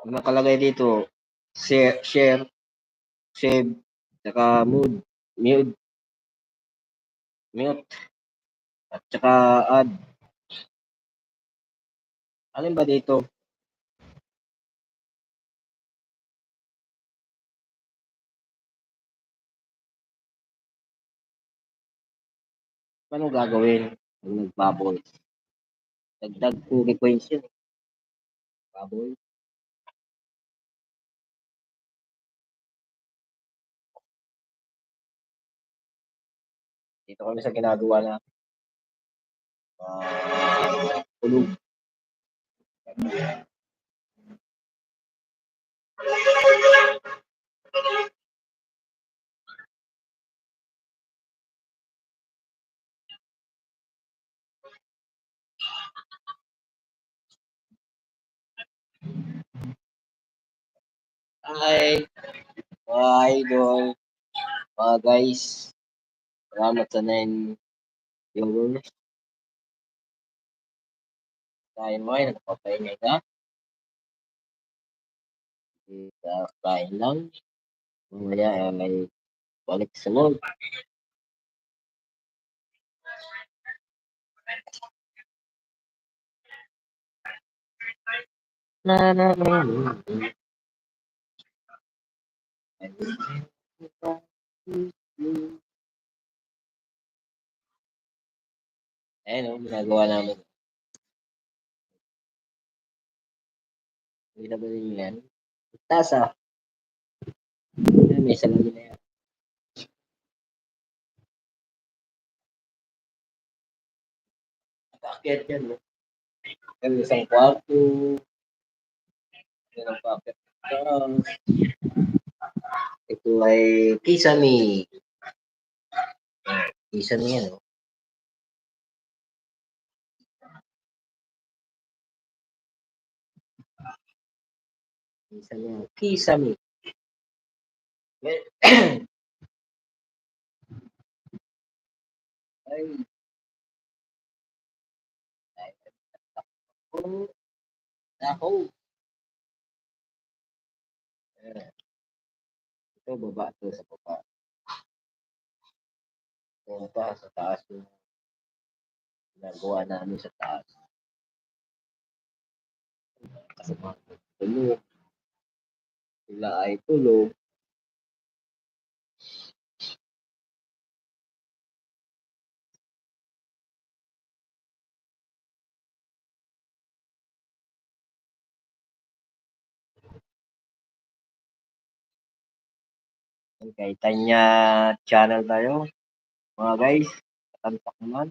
Ang nakalagay dito, share, save, tsaka mute, mute, at tsaka add. Alin ba dito? Paano gagawin pag nag-bubble? Dagdag 2 points yun. Bubble. Dito kami sa ginagawa na tulog. Hi, mga idol, mga guys. Salamat sa 9 viewers. Kain mo ay nagpapahinga ka. Kain lang. Mamaya ay balik sa work. Na, na, na, na. Ayan o, ginagawa namin. Hindi na ba rin yan? Taas ah. May salamin na yan. Bakit yan no? Kami isang kwarto. Yan ang bakit. Ito ay kisame. Kisame yan o. Kisame. Kisame. Ay. Ako. Ito, baba ito sa baba. Ito pa, sa taas yung ginagawa namin sa taas. Kasi mga tulog. Sila ay tulog. Kay Tanya channel tayo. Mga guys, katantak naman.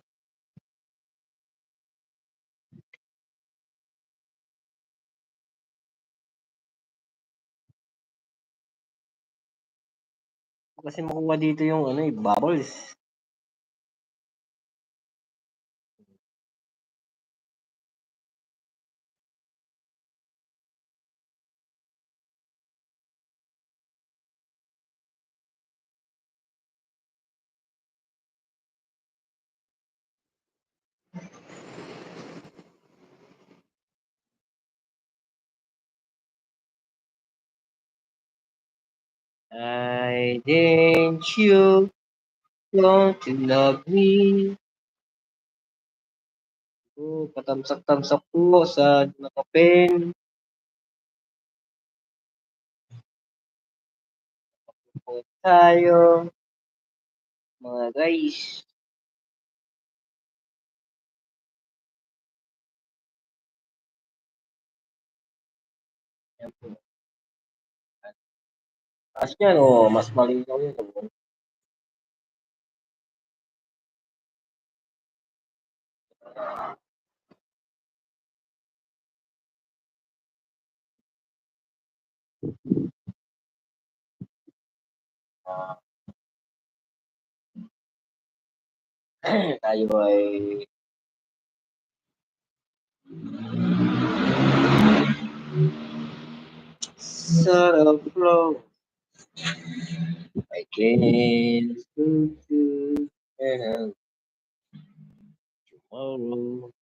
Kasi makuha dito yung ano, bubbles. I didn't you want to love me? Oh, patamsak-tamsak po sa nakapen. Po tayo, mga guys. Yan po. Taas yan, oh, mas malinaw yun. Tayo ay sarap flow. I can't do tomorrow.